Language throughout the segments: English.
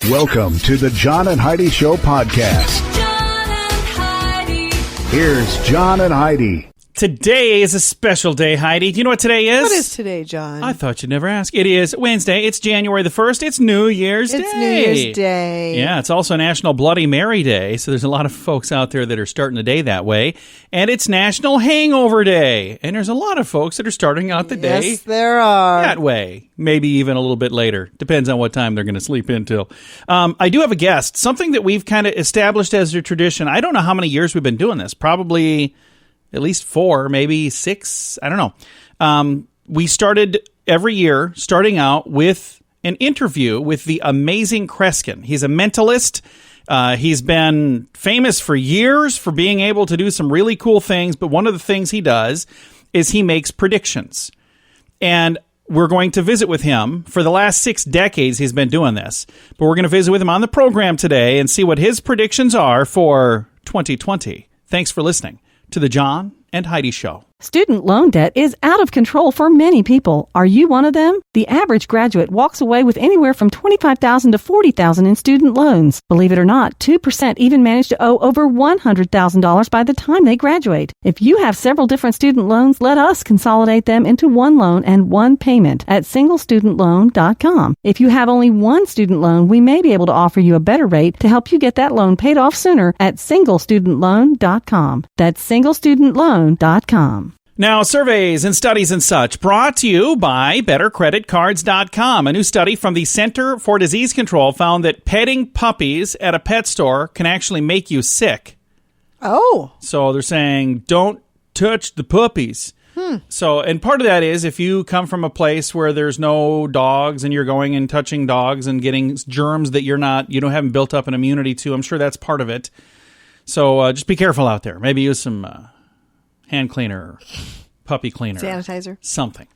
Welcome to the John and Heidi Show podcast. John and Heidi. Here's John and Heidi. Today is a special day, Heidi. Do you know what today is? What is today, John? I thought you'd never ask. It is Wednesday. It's January the 1st. It's New Year's Day. It's New Year's Day. Yeah, it's also National Bloody Mary Day, so there's a lot of folks out there that are starting the day that way. And it's National Hangover Day, and there's a lot of folks that are starting out the day there are. that way. Maybe even a little bit later. Depends on what time they're going to sleep until. I do have a guest, something that we've kind of established as a tradition. I don't know how many years we've been doing this. Probably at least 4, maybe 6. I don't know. We started every year starting out with an interview with the Amazing Kreskin. He's a mentalist. He's been famous for years for being able to do some really cool things. But one of the things he does is he makes predictions. And we're going to visit with him. For the last 6 decades, he's been doing this. But we're going to visit with him on the program today and see what his predictions are for 2020. Thanks for listening to the John and Heidi Show. Student loan debt is out of control for many people. Are you one of them? The average graduate walks away with anywhere from $25,000 to $40,000 in student loans. Believe it or not, 2% even manage to owe over $100,000 by the time they graduate. If you have several different student loans, let us consolidate them into one loan and one payment at singlestudentloan.com. If you have only one student loan, we may be able to offer you a better rate to help you get that loan paid off sooner at singlestudentloan.com. That's singlestudentloan.com. Now, surveys and studies and such brought to you by BetterCreditCards.com. A new study from the Center for Disease Control found that petting puppies at a pet store can actually make you sick. Oh. So they're saying, don't touch the puppies. So, and part of that is if you come from a place where there's no dogs and you're going and touching dogs and getting germs that you haven't built up an immunity to, I'm sure that's part of it. So just be careful out there. Maybe use some hand cleaner, puppy cleaner. Sanitizer. Something.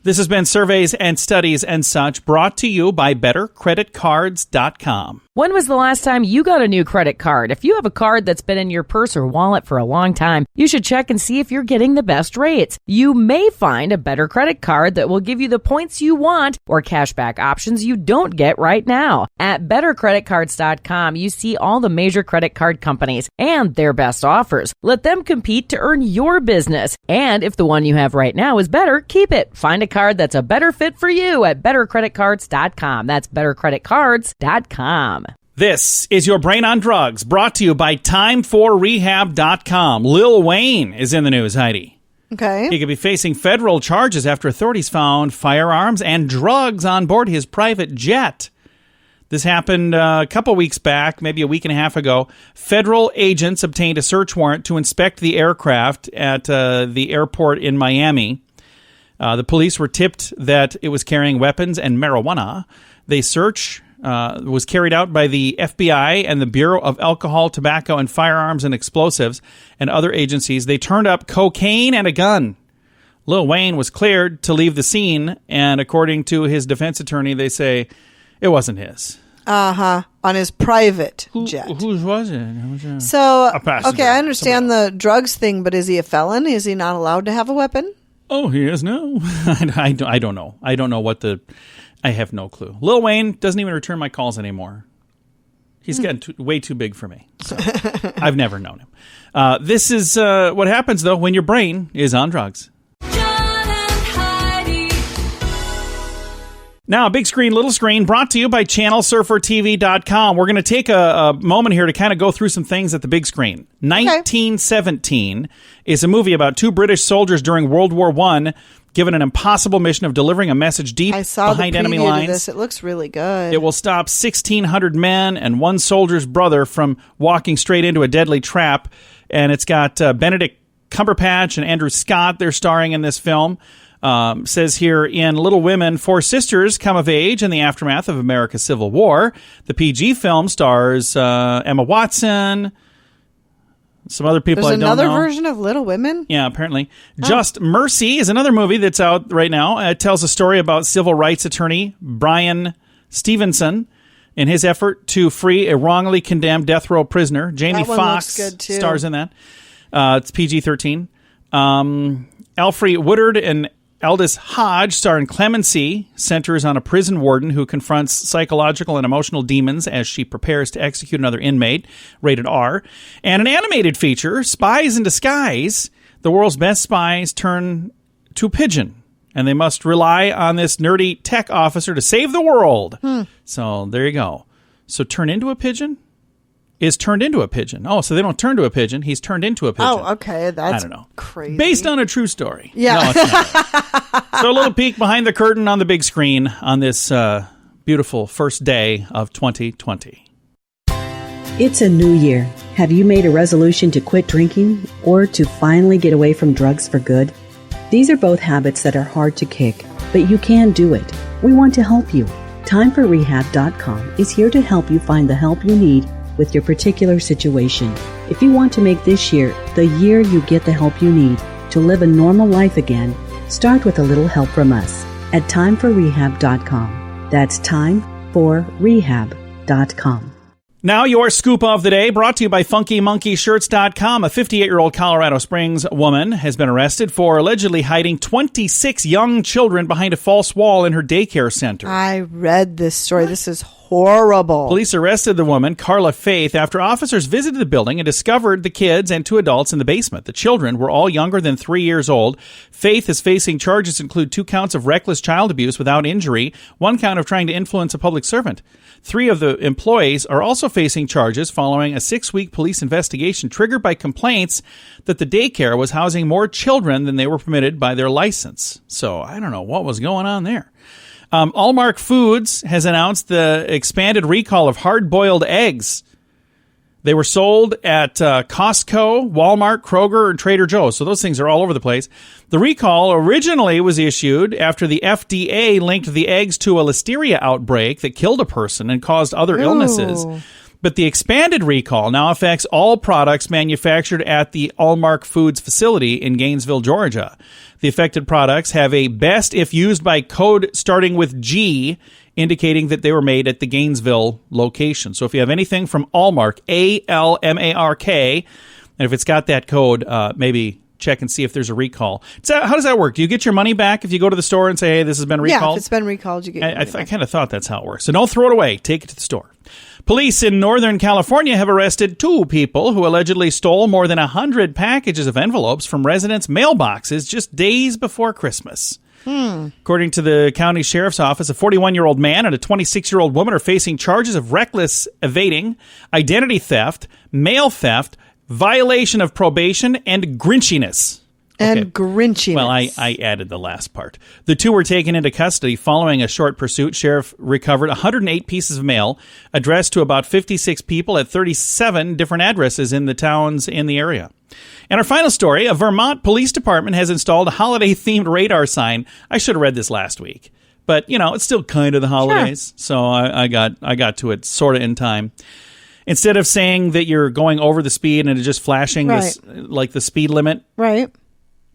This has been Surveys and Studies and Such, brought to you by BetterCreditCards.com. When was the last time you got a new credit card? If you have a card that's been in your purse or wallet for a long time, you should check and see if you're getting the best rates. You may find a better credit card that will give you the points you want or cashback options you don't get right now. At BetterCreditCards.com, you see all the major credit card companies and their best offers. Let them compete to earn your business. And if the one you have right now is better, keep it. Find a card that's a better fit for you at BetterCreditCards.com. That's BetterCreditCards.com. This is Your Brain on Drugs, brought to you by TimeForRehab.com. Lil Wayne is in the news, Heidi. Okay. He could be facing federal charges after authorities found firearms and drugs on board his private jet. This happened a couple weeks back, maybe a week and a half ago. Federal agents obtained a search warrant to inspect the aircraft at the airport in Miami. The police were tipped that it was carrying weapons and marijuana. The search was carried out by the FBI and the Bureau of Alcohol, Tobacco, and Firearms and Explosives and other agencies. They turned up cocaine and a gun. Lil Wayne was cleared to leave the scene, and according to his defense attorney, they say it wasn't his. On his private jet. Whose was it? So, A passenger. okay, I understand the drugs thing, but is he a felon? Is he not allowed to have a weapon? Oh, he is? No. I don't know. I don't know what I have no clue. Lil Wayne doesn't even return my calls anymore. He's gotten way too big for me. So I've never known him. This is what happens, though, when your brain is on drugs. John and Heidi. Now, big screen, little screen, brought to you by ChannelSurferTV.com. We're going to take a moment here to kind of go through some things at the big screen. 1917 is a movie about 2 British soldiers during World War I given an impossible mission of delivering a message deep behind enemy lines. To this. It looks really good. It will stop 1,600 men and one soldier's brother from walking straight into a deadly trap. And it's got Benedict Cumberbatch and Andrew Scott. They're starring in this film. Says here, in Little Women, 4 sisters come of age in the aftermath of America's Civil War. The PG film stars Emma Watson, some other people I don't know. There's another version of Little Women? Yeah, apparently. Just Mercy is another movie that's out right now. It tells a story about civil rights attorney Brian Stevenson in his effort to free a wrongly condemned death row prisoner. Jamie Foxx stars in that. It's PG-13. Alfre Woodard and Aldous Hodge, starring Clemency, centers on a prison warden who confronts psychological and emotional demons as she prepares to execute another inmate, rated R. And an animated feature, Spies in Disguise. The world's best spies turn to pigeon, and they must rely on this nerdy tech officer to save the world. So there you go. So turn into a pigeon is turned into a pigeon. Oh, so they don't turn to a pigeon. He's turned into a pigeon. Oh, okay. That's I don't know. crazy. Based on a true story. Yeah. No, it's not. So a little peek behind the curtain on the big screen on this beautiful first day of 2020. It's a new year. Have you made a resolution to quit drinking or to finally get away from drugs for good? These are both habits that are hard to kick, but you can do it. We want to help you. TimeForRehab.com is here to help you find the help you need with your particular situation. If you want to make this year the year you get the help you need to live a normal life again, start with a little help from us at TimeForRehab.com. That's TimeForRehab.com. Now your scoop of the day, brought to you by FunkyMonkeyShirts.com. A 58-year-old Colorado Springs woman has been arrested for allegedly hiding 26 young children behind a false wall in her daycare center. I read this story. This is horrible. Police arrested the woman, Carla Faith, after officers visited the building and discovered the kids and 2 adults in the basement. The children were all younger than 3 years old. Faith is facing charges include 2 counts of reckless child abuse without injury, 1 count of trying to influence a public servant. 3 of the employees are also facing charges following a 6-week police investigation triggered by complaints that the daycare was housing more children than they were permitted by their license. So I don't know what was going on there. Allmark Foods has announced the expanded recall of hard-boiled eggs. They were sold at Costco, Walmart, Kroger, and Trader Joe's. So those things are all over the place. The recall originally was issued after the FDA linked the eggs to a listeria outbreak that killed a person and caused other illnesses. But the expanded recall now affects all products manufactured at the Allmark Foods facility in Gainesville, Georgia. The affected products have a best if used by code starting with G, indicating that they were made at the Gainesville location. So if you have anything from Allmark, A-L-M-A-R-K, and if it's got that code, maybe check and see if there's a recall. So how does that work? Do you get your money back if you go to the store and say, hey, this has been recalled? Yeah, if it's been recalled, you get your money I back. kind of thought that's how it works. So don't throw it away. Take it to the store. Police in Northern California have arrested 2 people who allegedly stole more than 100 packages of envelopes from residents' mailboxes just days before Christmas. According to the county sheriff's office, a 41-year-old man and a 26-year-old woman are facing charges of reckless evading, identity theft, mail theft, violation of probation, and grinchiness. And grinchiness. Well, I added the last part. The 2 were taken into custody following a short pursuit. Sheriff recovered 108 pieces of mail addressed to about 56 people at 37 different addresses in the towns in the area. And our final story, a Vermont police department has installed a holiday-themed radar sign. I should have read this last week, but, you know, it's still kind of the holidays, so I got to it sort of in time. Instead of saying that you're going over the speed and it's just flashing this, like the speed limit, Right.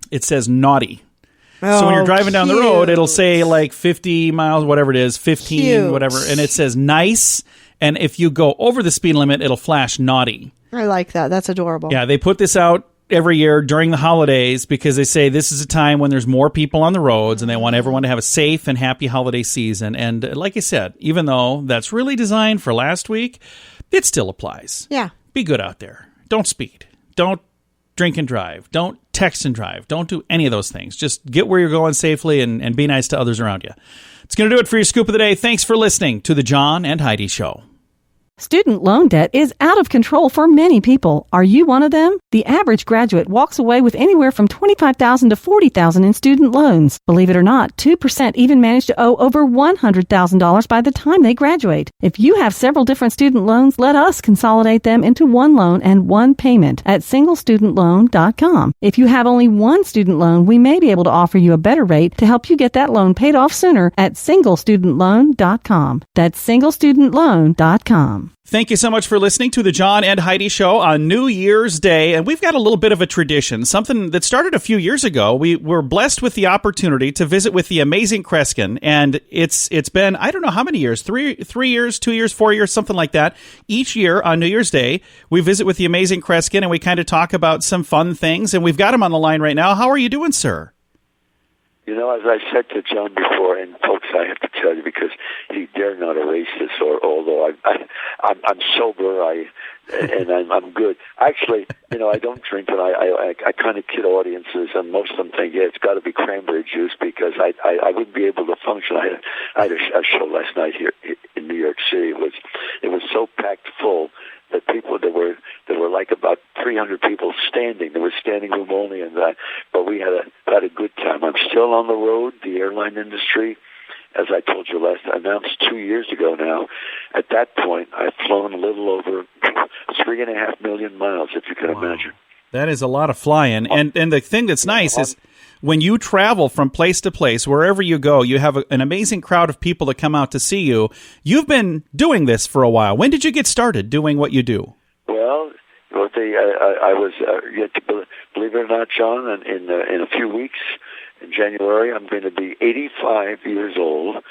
it says naughty. So when you're driving down the road, it'll say like 50 miles, whatever it is, 15, Cute. whatever, and it says nice. And if you go over the speed limit, it'll flash naughty. I like that. That's adorable. Yeah, they put this out every year during the holidays because they say this is a time when there's more people on the roads and they want everyone to have a safe and happy holiday season. And like I said, even though that's really designed for last week, it still applies. Yeah. Be good out there. Don't speed. Don't drink and drive. Don't text and drive. Don't do any of those things. Just get where you're going safely and be nice to others around you. It's going to do it for your scoop of the day. Thanks for listening to the John and Heidi Show. Student loan debt is out of control for many people. Are you one of them? The average graduate walks away with anywhere from $25,000 to $40,000 in student loans. Believe it or not, 2% even manage to owe over $100,000 by the time they graduate. If you have several different student loans, let us consolidate them into one loan and one payment at singlestudentloan.com. If you have only one student loan, we may be able to offer you a better rate to help you get that loan paid off sooner at singlestudentloan.com. That's singlestudentloan.com. Thank you so much for listening to the John and Heidi Show on New Year's Day. And we've got a little bit of a tradition, something that started a few years ago. We were blessed with the opportunity to visit with the Amazing Kreskin. And it's been, I don't know how many years, three years, 2 years, 4 years, something like that. Each year on New Year's Day, we visit with the Amazing Kreskin and we kind of talk about some fun things. And we've got him on the line right now. How are you doing, sir? You know, as I said to John before, and folks, I have to tell you because he dare not erase this, or although I'm sober, I'm good. Actually, you know, I don't drink, and I kind of kid audiences, and most of them think, yeah, it's got to be cranberry juice because I wouldn't be able to function. I had a show last night here in New York City. It was so packed full that people there were like about 300 people standing. There was standing room only, but we had a good time. I'm still on the road. The airline industry, as I told you announced 2 years ago now. At that point, I've flown a little over 3.5 million miles, if you can imagine. That is a lot of flying. And the thing that's nice is when you travel from place to place, wherever you go, you have an amazing crowd of people that come out to see you. You've been doing this for a while. When did you get started doing what you do? Well, I was, believe it or not, John, in a few weeks, in January, I'm going to be 85 years old.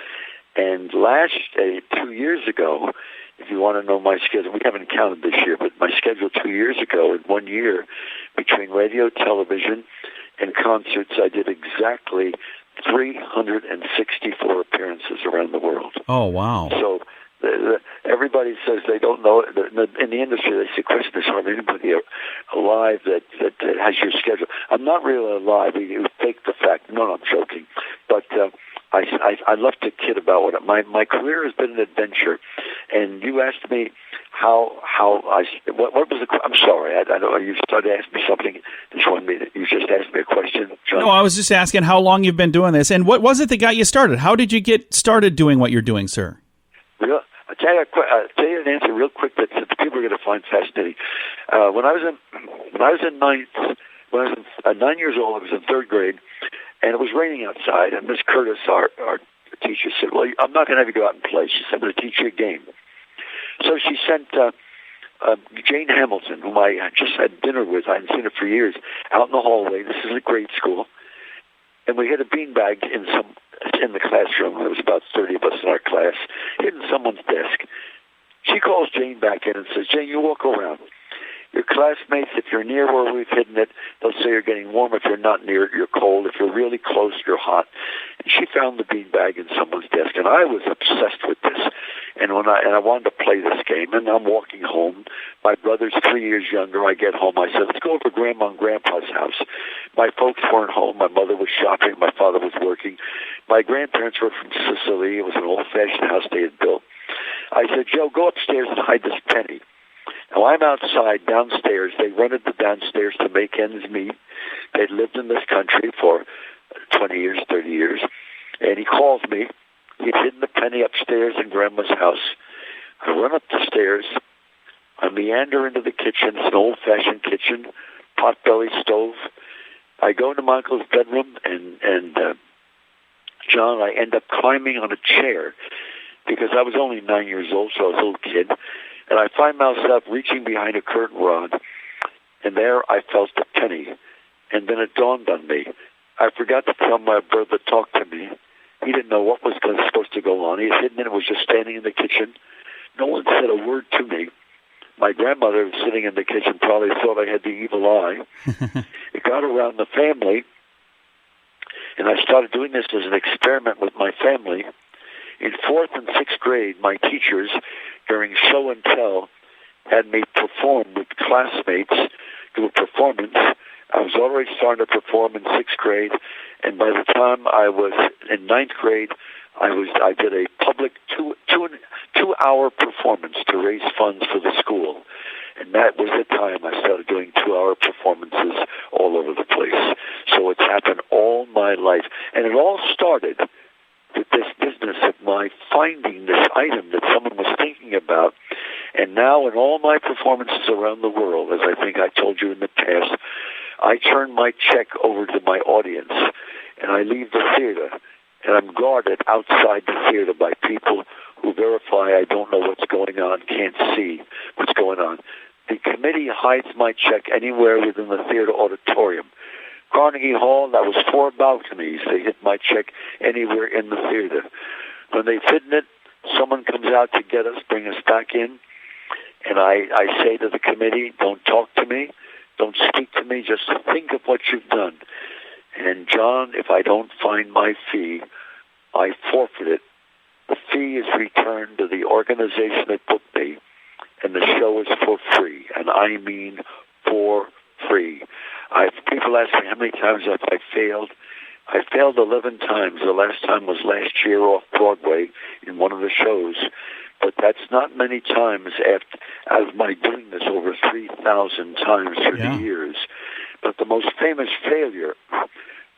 And 2 years ago, if you want to know my schedule, we haven't counted this year, but my schedule 2 years ago, in 1 year, between radio, television, and concerts, I did exactly 364 appearances around the world. Oh, wow. So everybody says they don't know. In the industry, they say, "Question, there's hardly anybody alive that has your schedule." I'm not really alive. You fake the fact. No, I'm joking. But I love to kid about what my career has been an adventure. And you asked me what was the? I'm sorry. I know you started asking me something. You just asked me a question, John. No, I was just asking how long you've been doing this, and what was it that got you started? How did you get started doing what you're doing, sir? I'll tell you an answer real quick that people are going to find fascinating. When I was 9 years old, I was in third grade, and it was raining outside. And Miss Curtis, our teacher, said, "Well, I'm not going to have you go out and play." She said, "I'm going to teach you a game." So she sent Jane Hamilton, whom I just had dinner with. I hadn't seen her for years, out in the hallway. This is a grade school, and we had a beanbag in the classroom. There was about 30 of us in our class, hidden someone's desk. She calls Jane back in and says, "Jane, you walk around. Your classmates, if you're near where we've hidden it, they'll say you're getting warm. If you're not near it, you're cold. If you're really close, you're hot." And she found the beanbag in someone's desk, and I was obsessed with this. And I wanted to play this game, and I'm walking home. My brother's 3 years younger. I get home. I said, "Let's go over to Grandma and Grandpa's house." My folks weren't home. My mother was shopping. My father was working. My grandparents were from Sicily. It was an old-fashioned house they had built. I said, "Joe, go upstairs and hide this penny." Now, I'm outside downstairs. They rented the downstairs to make ends meet. They'd lived in this country for 20 years, 30 years. And he calls me. He'd hidden the penny upstairs in Grandma's house. I run up the stairs. I meander into the kitchen. It's an old-fashioned kitchen, pot-belly stove. I go into my uncle's bedroom, and John, I end up climbing on a chair because I was only 9 years old, so I was a little kid. And I find myself reaching behind a curtain rod, and there I felt the penny. And then it dawned on me. I forgot to tell my brother to talk to me. He didn't know what was supposed to go on. He had hidden it. It was just standing in the kitchen. No one said a word to me. My grandmother was sitting in the kitchen, probably thought I had the evil eye. It got around the family, and I started doing this as an experiment with my family. In 4th and 6th grade, my teachers, during show and tell, had me perform with classmates, do a performance. I was already starting to perform in 6th grade, and by the time I was in 9th grade, I did a public two-hour performance to raise funds for the school. And that was the time I started doing 2-hour performances all over the place. So it's happened all my life. And it all started with this business of my finding this item that someone was thinking about. And now in all my performances around the world, as I think I told you in the past, I turn my check over to my audience, and I leave the theater, and I'm guarded outside the theater by people who verify I don't know what's going on, can't see what's going on. The committee hides my check anywhere within the theater auditorium. Carnegie Hall, that was 4 balconies. They hid my check anywhere in the theater. When they've hidden it, someone comes out to get us, bring us back in, and I say to the committee, don't talk to me, don't speak to me, just think of what you've done. And John, if I don't find my fee, I forfeit it. The fee is returned to the organization that booked me, and the show is for free, and I mean for free. People ask me how many times have I failed. I failed 11 times. The last time was last year off Broadway in one of the shows, but that's not many times out of my doing this over 3,000 times through the years. But the most famous failure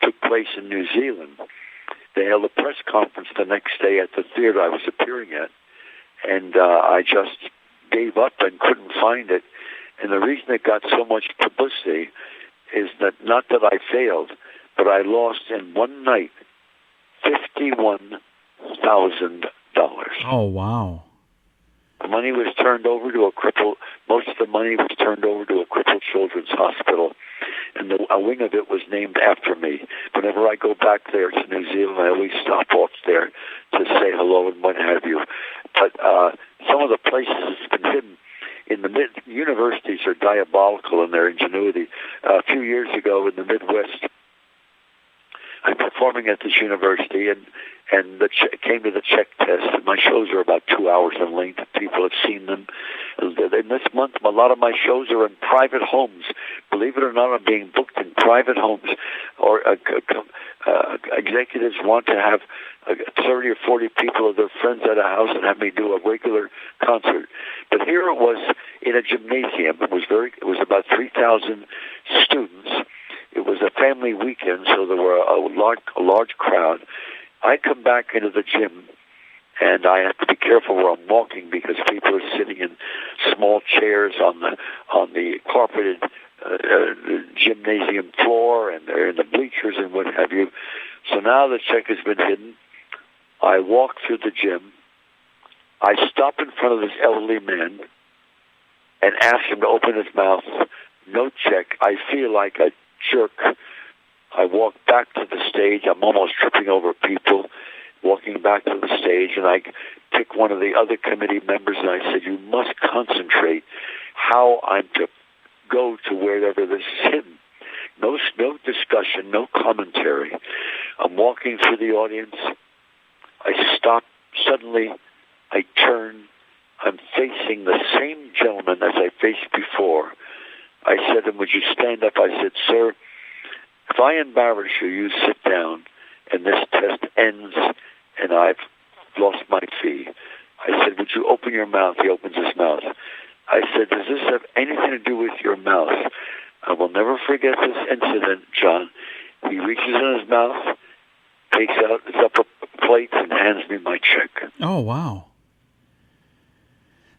took place in New Zealand. They held a press conference the next day at the theater I was appearing at, and I just gave up and couldn't find it. And the reason it got so much publicity is that not that I failed, but I lost in one night $51,000. Oh, wow. The money was turned over to most of the money was turned over to a crippled children's hospital, and a wing of it was named after me. Whenever I go back there to New Zealand, I always stop off there to say hello and what have you. But some of the places it's been hidden. Universities are diabolical in their ingenuity. A few years ago in the Midwest, I'm performing at this university, and came to the check test. And my shows are about 2 hours in length. People have seen them. And this month, a lot of my shows are in private homes. Believe it or not, I'm being booked in private homes. Or executives want to have 30 or 40 people of their friends at a house and have me do a regular concert. But here it was in a gymnasium. It was about 3,000 students. It was a family weekend, so there were a large crowd. I come back into the gym, and I have to be careful where I'm walking because people are sitting in small chairs on the carpeted gymnasium floor, and they're in the bleachers and what have you. So now the check has been hidden. I walk through the gym. I stop in front of this elderly man and ask him to open his mouth. No check. I feel like a jerk. I walk back to the stage. I'm almost tripping over people walking back to the stage, and I pick one of the other committee members, and I said, you must concentrate how I'm to go to wherever this is hidden. No discussion, no commentary. I'm walking through the audience. I stop. Suddenly, I turn. I'm facing the same gentleman as I faced before. I said to him, would you stand up? I said, sir, if I embarrass you, you sit down, and this test ends, and I've lost my fee. I said, would you open your mouth? He opens his mouth. I said, does this have anything to do with your mouth? I will never forget this incident, John. He reaches in his mouth, takes out his upper plate, and hands me my check. Oh, wow.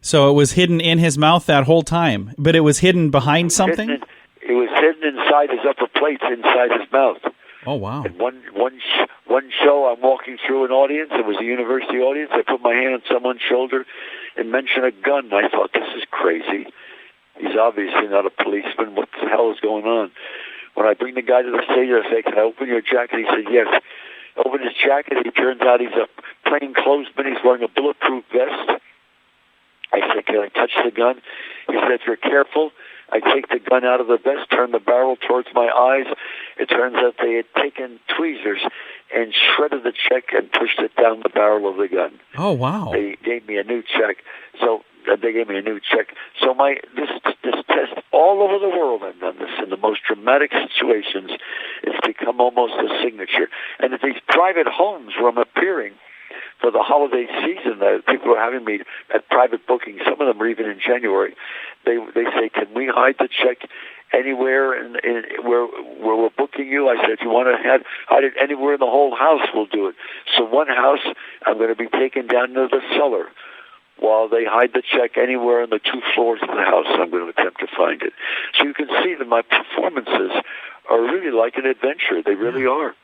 So it was hidden in his mouth that whole time, but it was hidden behind something? It was hidden inside his upper plates, inside his mouth. Oh, wow. And one show, I'm walking through an audience. It was a university audience. I put my hand on someone's shoulder and mentioned a gun. I thought, this is crazy. He's obviously not a policeman. What the hell is going on? When I bring the guy to the stage, I say, can I open your jacket? He said, yes. Open his jacket. It turns out he's a plainclothesman. He's wearing a bulletproof vest. I said, can I touch the gun? He said, if you're careful. I take the gun out of the vest, turn the barrel towards my eyes. It turns out they had taken tweezers and shredded the check and pushed it down the barrel of the gun. Oh, wow. They gave me a new check. So this test all over the world, I've done this in the most dramatic situations. It's become almost a signature. And at these private homes where I'm appearing for the holiday season, people are having me at private bookings. Some of them are even in January. They say, can we hide the check anywhere where we're booking you? I said, if you want to hide it anywhere in the whole house, we'll do it. So one house, I'm going to be taken down to the cellar while they hide the check anywhere on the 2 floors of the house. I'm going to attempt to find it. So you can see that my performances are really like an adventure. They really are.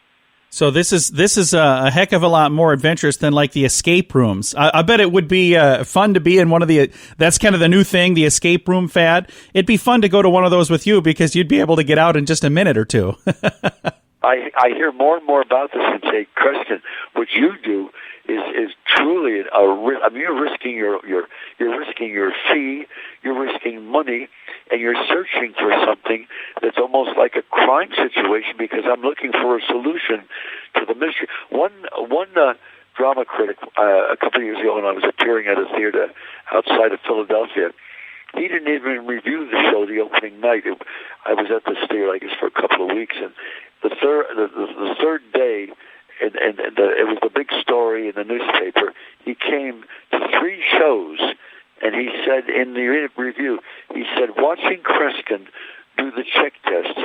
So this is a heck of a lot more adventurous than like the escape rooms. I bet it would be fun to be in one of that's kind of the new thing, the escape room fad. It'd be fun to go to one of those with you because you'd be able to get out in just a minute or two. I hear more and more about this and say, Kreskin, what you do is truly you're risking you're risking your fee, you're risking money, and you're searching for something that's almost like a crime situation because I'm looking for a solution to the mystery. One drama critic a couple of years ago when I was appearing at a theater outside of Philadelphia, he didn't even review the show the opening night. I was at this theater, I guess, for a couple of weeks, and the third day. And it was the big story in the newspaper. He came to 3 shows, and he said in the review, he said, watching Kreskin do the check test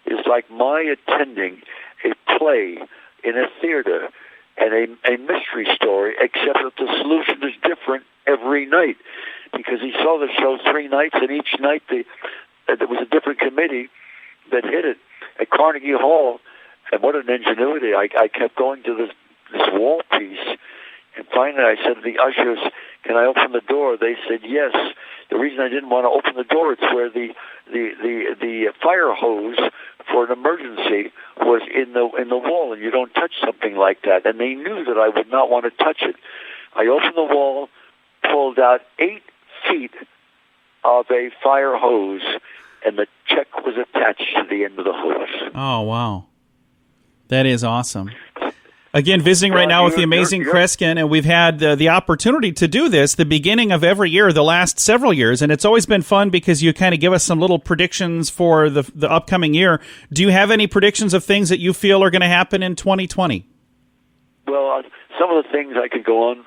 is like my attending a play in a theater and a mystery story, except that the solution is different every night. Because he saw the show 3 nights, and each night there was a different committee that hit it. At Carnegie Hall, and what an ingenuity. I kept going to this wall piece, and finally I said to the ushers, can I open the door? They said yes. The reason I didn't want to open the door, it's where the fire hose for an emergency was in the wall, and you don't touch something like that. And they knew that I would not want to touch it. I opened the wall, pulled out 8 feet of a fire hose, and the check was attached to the end of the hose. Oh, wow. That is awesome. Again, visiting right now with the Amazing Kreskin, and we've had the opportunity to do this the beginning of every year, the last several years, and it's always been fun because you kind of give us some little predictions for the upcoming year. Do you have any predictions of things that you feel are going to happen in 2020? Well, some of the things I could go on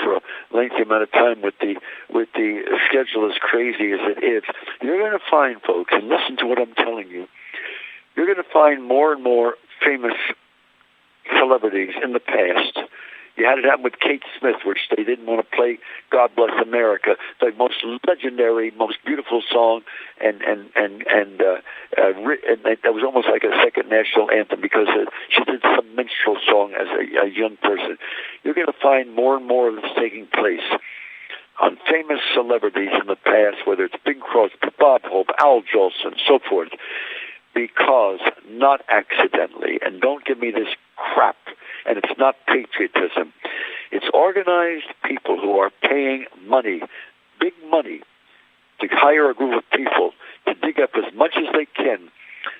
for a lengthy amount of time with the schedule as crazy as it is. You're going to find, folks, and listen to what I'm telling you, you're going to find more and more famous celebrities in the past. You had it happen with Kate Smith, which they didn't want to play God Bless America, the most legendary, most beautiful song, and that was almost like a second national anthem because she did some minstrel song as a young person. You're going to find more and more of this taking place on famous celebrities in the past, whether it's Bing Crosby, Bob Hope, Al Jolson, so forth, because not accidentally, and don't give me this crap, and it's not patriotism. It's organized people who are paying money, big money, to hire a group of people to dig up as much as they can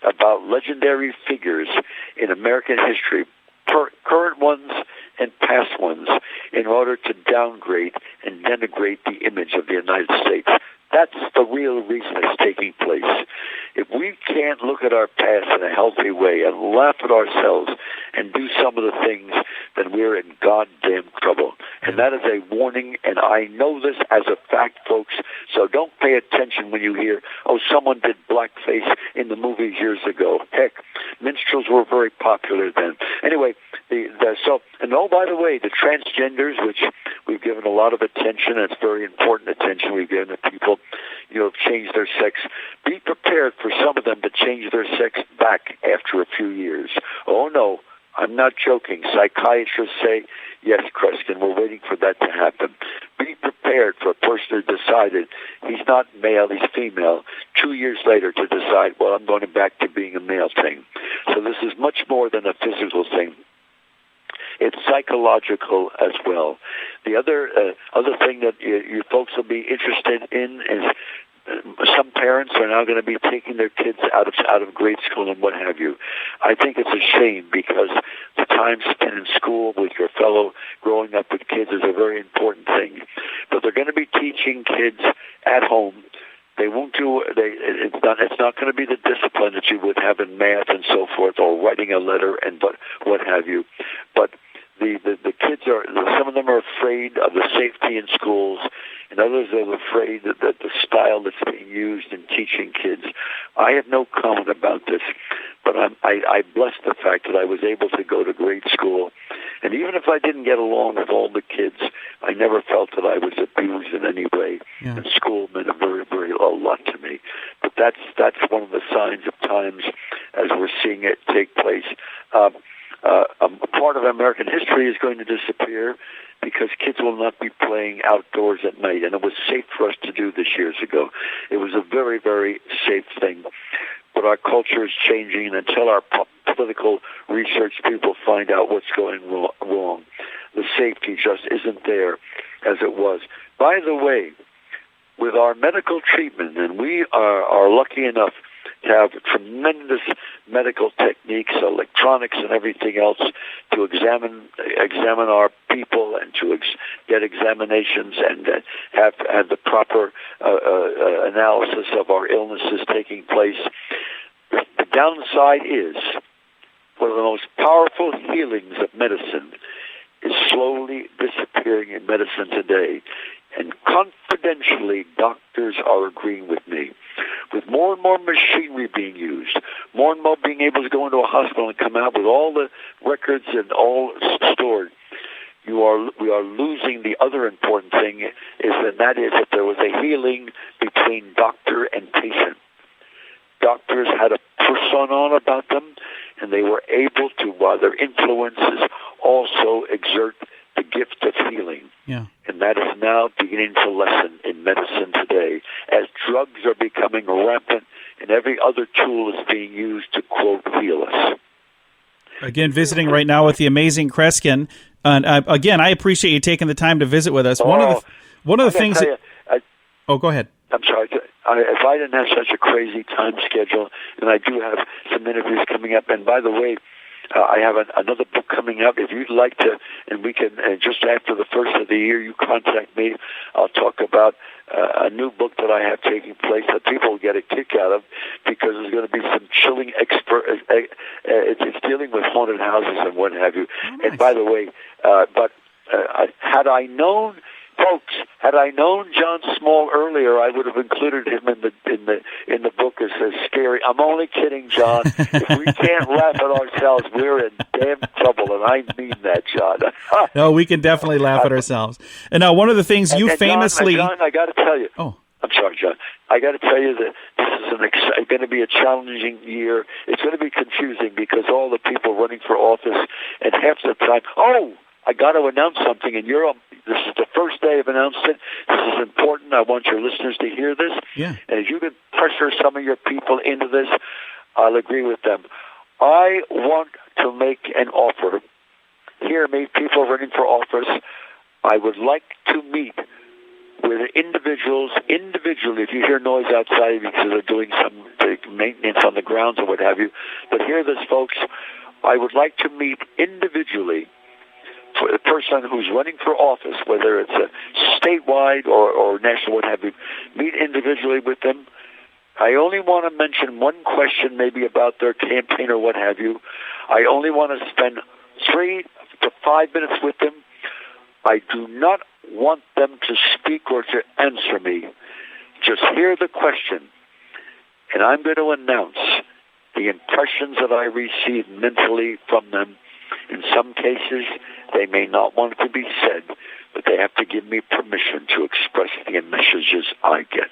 about legendary figures in American history, current ones and past ones, in order to downgrade and denigrate the image of the United States. That's the real reason it's taking place. If we can't look at our past in a healthy way and laugh at ourselves and do some of the things, then we're in goddamn trouble. And that is a warning, and I know this as a fact, folks, so don't pay attention when you hear, oh, someone did blackface in the movies years ago. Heck, minstrels were very popular then. Anyway, by the way, the transgenders, which we've given a lot of attention, and it's very important attention we've given to people, have changed their sex. Be prepared for some of them to change their sex back after a few years. Oh, no, I'm not joking. Psychiatrists say, yes, Kreskin, we're waiting for that to happen. Be prepared for a person who decided he's not male, he's female, 2 years later to decide, well, I'm going back to being a male thing. So this is much more than a physical thing. It's psychological as well. The other thing that you folks will be interested in is some parents are now going to be taking their kids out of grade school and what have you. I think it's a shame because the time spent in school with your fellow growing up with kids is a very important thing. But they're going to be teaching kids at home. They won't do. It's not going to be the discipline that you would have in math and so forth, or writing a letter and what have you. But the kids some of them are afraid of the safety in schools, and others are afraid that the style that's being used in teaching kids. I have no comment about this, but I bless the fact that I was able to go to grade school, and even if I didn't get along with all the kids, I never felt that I was abused in any way. Yeah. And school meant a lot to me. But that's one of the signs of times as we're seeing it take place. Part of American history is going to disappear because kids will not be playing outdoors at night, and it was safe for us to do this years ago. It was a very, very safe thing. But our culture is changing, and until our political research people find out what's going wrong, the safety just isn't there as it was. By the way, with our medical treatment, and we are lucky enough to have tremendous medical techniques, electronics, and everything else to examine our people and to get examinations and have the proper analysis of our illnesses taking place. The downside is one of the most powerful healings of medicine is slowly disappearing in medicine today. And confidentially, doctors are agreeing with me. With more and more machinery being used, more and more being able to go into a hospital and come out with all the records and all stored, we are losing the other important thing, that is that there was a healing between doctor and patient. Doctors had a persona about them, and they were able to, while their influences, also exert the gift of healing. Yeah. And that is now beginning to lessen in medicine today as drugs are becoming rampant and every other tool is being used to, quote, heal us. Again, visiting right now with the Amazing Kreskin. And again, I appreciate you taking the time to visit with us. One of the things. Go ahead. I'm sorry. If I didn't have such a crazy time schedule, and I do have some interviews coming up, and by the way, I have another book coming up. If you'd like to, and we can, just after the first of the year, you contact me. I'll talk about a new book that I have taking place that people will get a kick out of because there's going to be some chilling it's dealing with haunted houses and what have you. Oh, nice. And by the way, had I known John Small earlier, I would have included him in the book as scary. I'm only kidding, John. If we can't laugh at ourselves, we're in damn trouble, and I mean that, John. No, we can definitely laugh at ourselves. And now, one of the things you famously... John, I got to tell you. Oh. I'm sorry, John. I got to tell you that this is going to be a challenging year. It's going to be confusing because all the people running for office, and half the time, I got to announce something, and this is the first day of announcing. This is important. I want your listeners to hear this. Yeah. And if you can pressure some of your people into this, I'll agree with them. I want to make an offer. Hear me, people running for office. I would like to meet with individuals, individually, if you hear noise outside because they're doing some maintenance on the grounds or what have you. But hear this, folks. I would like to meet individually for the person who's running for office, whether it's a statewide or national, what have you, meet individually with them. I only want to mention one question maybe about their campaign or what have you. I only want to spend 3 to 5 minutes with them. I do not want them to speak or to answer me. Just hear the question, and I'm going to announce the impressions that I receive mentally from them. In some cases, they may not want it to be said, but they have to give me permission to express the messages I get.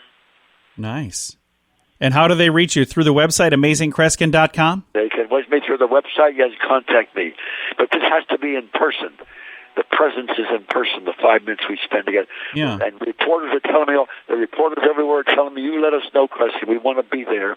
Nice. And how do they reach you? Through the website, AmazingKreskin.com? They can reach me through the website. Yes, contact me. But this has to be in person. The presence is in person, the 5 minutes we spend together. Yeah. And reporters are telling me, the reporters everywhere are telling me, you let us know, Kreskin. We want to be there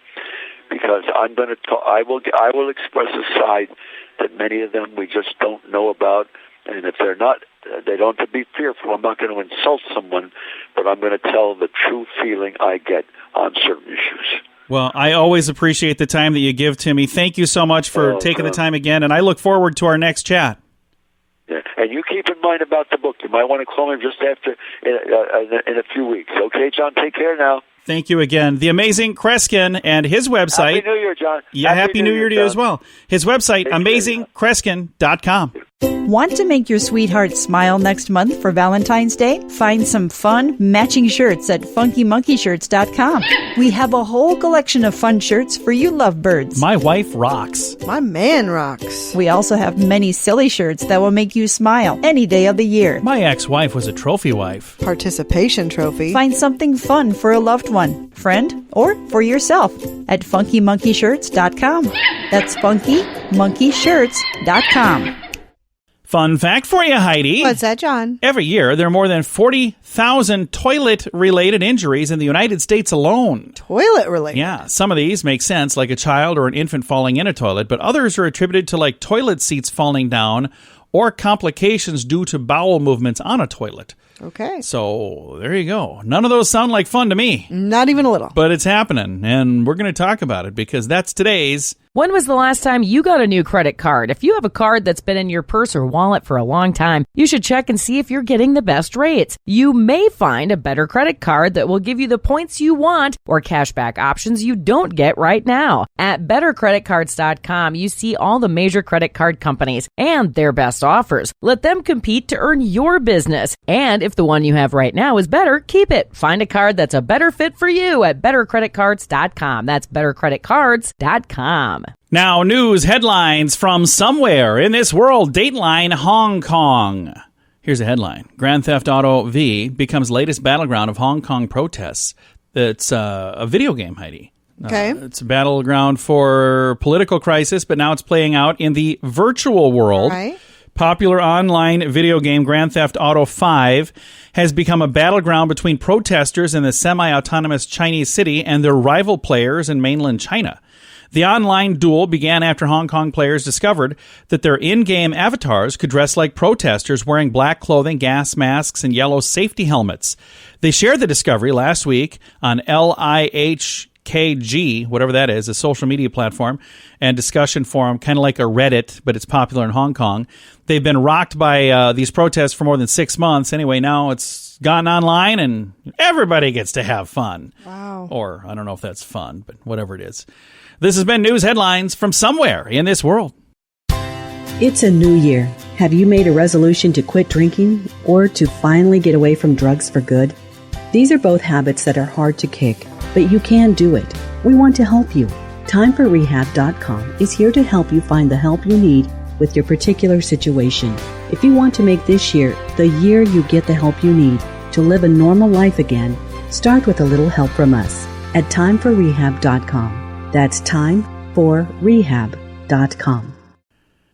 because I'm going to talk. I will express a side that many of them we just don't know about. And if they're not, they don't have to be fearful. I'm not going to insult someone, but I'm going to tell the true feeling I get on certain issues. Well, I always appreciate the time that you give to me. Thank you so much for taking the time again, and I look forward to our next chat. Yeah. And you keep in mind about the book. You might want to call me just after in a few weeks. Okay, John? Take care now. Thank you again. The Amazing Kreskin and his website. Happy New Year, John. Yeah, Happy New Year to you as well. His website, AmazingKreskin.com. Want to make your sweetheart smile next month for Valentine's Day? Find some fun, matching shirts at FunkyMonkeyShirts.com. We have a whole collection of fun shirts for you lovebirds. My wife rocks. My man rocks. We also have many silly shirts that will make you smile any day of the year. My ex-wife was a trophy wife. Participation trophy. Find something fun for a loved one, friend, or for yourself at FunkyMonkeyShirts.com. That's FunkyMonkeyShirts.com. Fun fact for you, Heidi. What's that, John? Every year, there are more than 40,000 toilet-related injuries in the United States alone. Toilet-related? Yeah, some of these make sense, like a child or an infant falling in a toilet, but others are attributed to like toilet seats falling down or complications due to bowel movements on a toilet. Okay. So there you go. None of those sound like fun to me. Not even a little. But it's happening, and we're going to talk about it because that's today's. When was the last time you got a new credit card? If you have a card that's been in your purse or wallet for a long time, you should check and see if you're getting the best rates. You may find a better credit card that will give you the points you want or cashback options you don't get right now. At bettercreditcards.com, you see all the major credit card companies and their best offers. Let them compete to earn your business. And if the one you have right now is better, keep it. Find a card that's a better fit for you at bettercreditcards.com. That's bettercreditcards.com. Now, news headlines from somewhere in this world. Dateline Hong Kong. Here's a headline. Grand Theft Auto V becomes latest battleground of Hong Kong protests. It's a video game, Heidi. Okay. It's a battleground for political crisis, but now it's playing out in the virtual world. Right. Popular online video game Grand Theft Auto 5 has become a battleground between protesters in the semi-autonomous Chinese city and their rival players in mainland China. The online duel began after Hong Kong players discovered that their in-game avatars could dress like protesters wearing black clothing, gas masks, and yellow safety helmets. They shared the discovery last week on LIHKG, whatever that is, a social media platform and discussion forum, kind of like a Reddit, but it's popular in Hong Kong. They've been rocked by these protests for more than 6 months. Anyway, now it's gone online and everybody gets to have fun. Wow. Or I don't know if that's fun, but whatever it is. This has been news headlines from somewhere in this world. It's a new year. Have you made a resolution to quit drinking or to finally get away from drugs for good? These are both habits that are hard to kick, but you can do it. We want to help you. TimeForRehab.com is here to help you find the help you need with your particular situation. If you want to make this year the year you get the help you need to live a normal life again, start with a little help from us at TimeForRehab.com. That's TimeForRehab.com.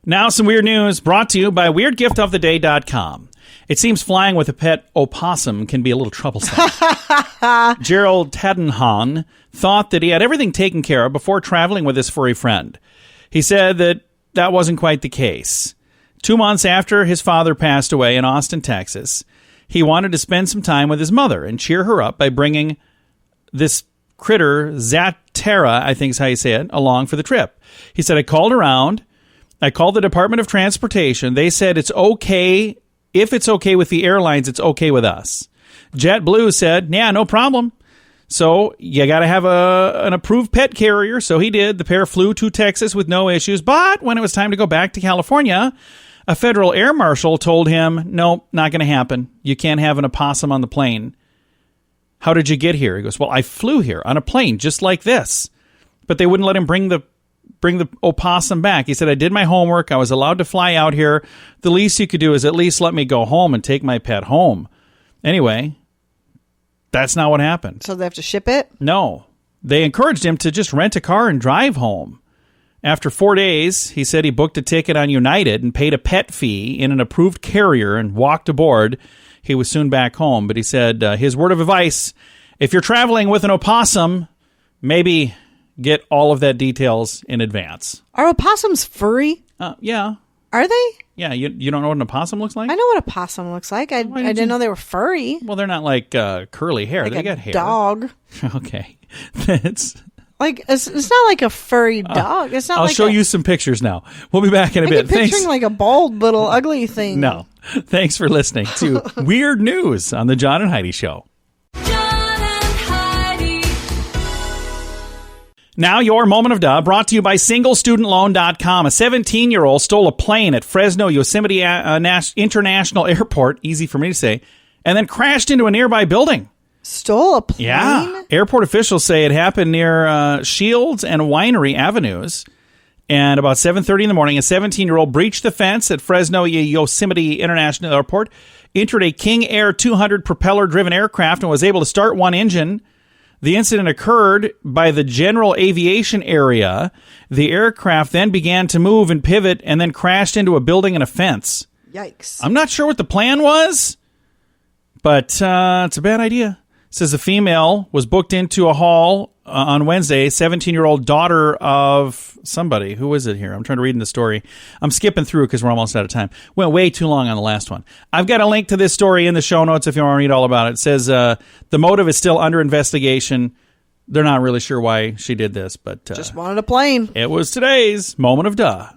Now some weird news brought to you by WeirdGiftOfTheDay.com. It seems flying with a pet opossum can be a little troublesome. Gerald Tadenhahn thought that he had everything taken care of before traveling with his furry friend. He said that wasn't quite the case. 2 months after his father passed away in Austin, Texas, he wanted to spend some time with his mother and cheer her up by bringing this critter, Zatara, I think is how you say it, along for the trip. He said, I called around. I called the Department of Transportation. They said it's okay. If it's okay with the airlines, it's okay with us. JetBlue said, yeah, no problem. So you got to have an approved pet carrier. So he did. The pair flew to Texas with no issues. But when it was time to go back to California, a federal air marshal told him, nope, not going to happen. You can't have an opossum on the plane. How did you get here? He goes, well, I flew here on a plane just like this. But they wouldn't let him bring the opossum back. He said, I did my homework. I was allowed to fly out here. The least you could do is at least let me go home and take my pet home. Anyway, that's not what happened. So they have to ship it? No. They encouraged him to just rent a car and drive home. After 4 days, he said he booked a ticket on United and paid a pet fee in an approved carrier and walked aboard. He was soon back home, but he said his word of advice, if you're traveling with an opossum, maybe get all of that details in advance. Are opossums furry? Yeah. Are they? Yeah, you don't know what an opossum looks like? I know what a possum looks like. I didn't know they were furry. Well, they're not like curly hair. Like they a got hair. Dog. Okay. It's not like a furry dog. It's not. I'll like show you some pictures now. We'll be back in a bit. I'm picturing like a bald little ugly thing. No. Thanks for listening to Weird News on the John and Heidi Show. John and Heidi. Now your moment of duh, brought to you by SingleStudentLoan.com. A 17-year-old stole a plane at Fresno Yosemite International Airport, easy for me to say, and then crashed into a nearby building. Stole a plane? Yeah. Airport officials say it happened near Shields and Winery Avenues. And about 7:30 in the morning, a 17-year-old breached the fence at Fresno Yosemite International Airport, entered a King Air 200 propeller-driven aircraft, and was able to start one engine. The incident occurred by the general aviation area. The aircraft then began to move and pivot and then crashed into a building and a fence. Yikes. I'm not sure what the plan was, but it's a bad idea. It says the female was booked into a hall on Wednesday, 17-year-old daughter of somebody. Who is it here? I'm trying to read in the story. I'm skipping through because we're almost out of time. Went way too long on the last one. I've got a link to this story in the show notes if you want to read all about it. It says the motive is still under investigation. They're not really sure why she did this, but Just wanted a plane. it was today's moment of duh.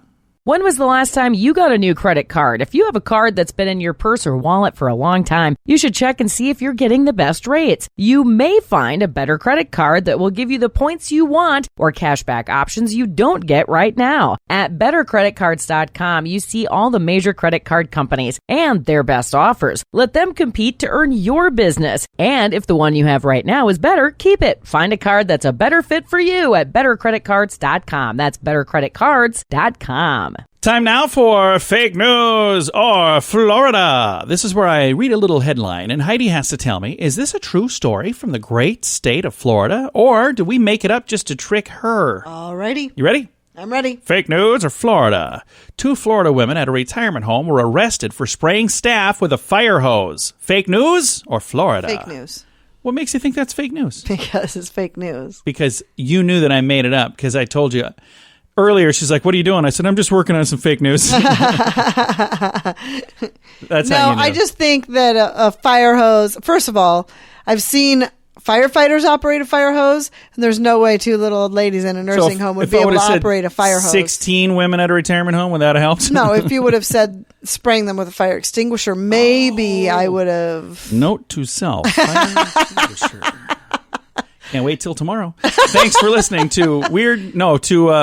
When was the last time you got a new credit card? If you have a card that's been in your purse or wallet for a long time, you should check and see if you're getting the best rates. You may find a better credit card that will give you the points you want or cashback options you don't get right now. At bettercreditcards.com, you see all the major credit card companies and their best offers. Let them compete to earn your business. And if the one you have right now is better, keep it. Find a card that's a better fit for you at bettercreditcards.com. That's bettercreditcards.com. Time now for Fake News or Florida. This is where I read a little headline, and Heidi has to tell me, is this a true story from the great state of Florida, or do we make it up just to trick her? Alrighty. You ready? I'm ready. Fake News or Florida. 2 Florida women at a retirement home were arrested for spraying staff with a fire hose. Fake news or Florida? Fake news. What makes you think that's fake news? Because it's fake news. Because you knew that I made it up because I told you earlier. She's like, what are you doing? I said, I'm just working on some fake news. That's how you know. I just think that a fire hose, first of all, I've seen firefighters operate a fire hose, and there's no way 2 little old ladies in a nursing home would be able to operate a fire hose. 16 women at a retirement home, would that have helped? No, if you would have said spraying them with a fire extinguisher, maybe I would have. Note to self, fire extinguisher. Can't wait till tomorrow. Thanks for listening to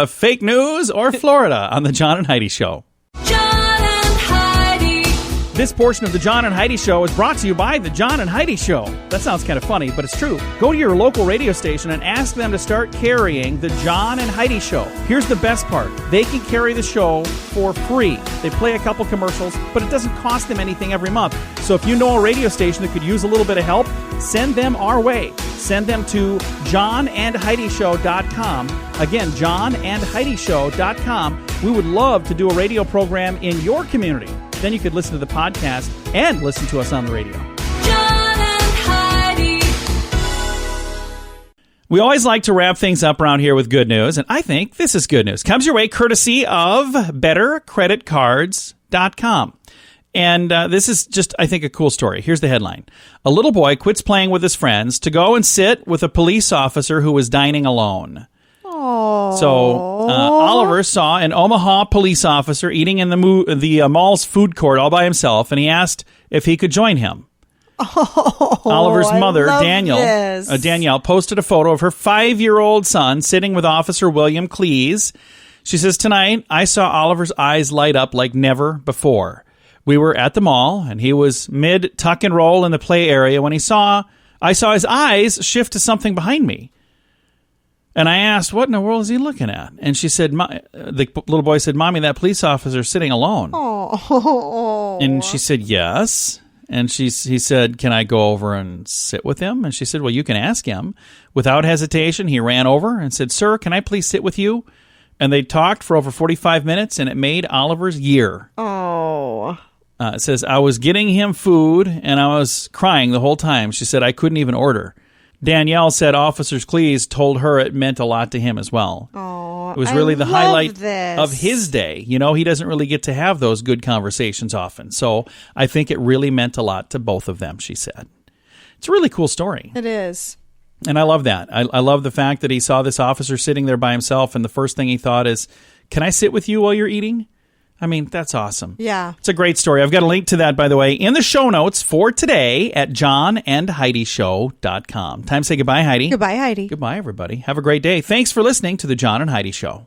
Fake News or Florida on the John and Heidi Show. John and Heidi. This portion of the John and Heidi Show is brought to you by the John and Heidi Show. That sounds kind of funny, but it's true. Go to your local radio station and ask them to start carrying the John and Heidi Show. Here's the best part. They can carry the show for free. They play a couple commercials, but it doesn't cost them anything every month. So if you know a radio station that could use a little bit of help, send them our way. Send them to johnandheidishow.com. Again, johnandheidishow.com. We would love to do a radio program in your community. Then you could listen to the podcast and listen to us on the radio. John and Heidi. We always like to wrap things up around here with good news, and I think this is good news. Comes your way courtesy of bettercreditcards.com. And this is just, I think, a cool story. Here's the headline. A little boy quits playing with his friends to go and sit with a police officer who was dining alone. Oh. So Oliver saw an Omaha police officer eating in the mall's food court all by himself, and he asked if he could join him. Oh, Oliver's mother, I love Danielle, posted a photo of her 5-year-old son sitting with Officer William Cleese. She says, tonight, I saw Oliver's eyes light up like never before. We were at the mall, and he was mid-tuck and roll in the play area when I saw his eyes shift to something behind me. And I asked, what in the world is he looking at? And she said, the little boy said, Mommy, that police officer's sitting alone. Oh. And she said, yes. And he said, can I go over and sit with him? And she said, well, you can ask him. Without hesitation, he ran over and said, sir, can I please sit with you? And they talked for over 45 minutes, and it made Oliver's year. Oh. It says, I was getting him food, and I was crying the whole time. She said, I couldn't even order. Danielle said Officer Cleese told her it meant a lot to him as well. Oh, it was really the highlight this. of his day. You know, he doesn't really get to have those good conversations often. So I think it really meant a lot to both of them, she said. It's a really cool story. It is. And I love that. I love the fact that he saw this officer sitting there by himself, and the first thing he thought is, can I sit with you while you're eating? I mean, that's awesome. Yeah. It's a great story. I've got a link to that, by the way, in the show notes for today at johnandheidishow.com. Time to say goodbye, Heidi. Goodbye, Heidi. Goodbye, everybody. Have a great day. Thanks for listening to The John and Heidi Show.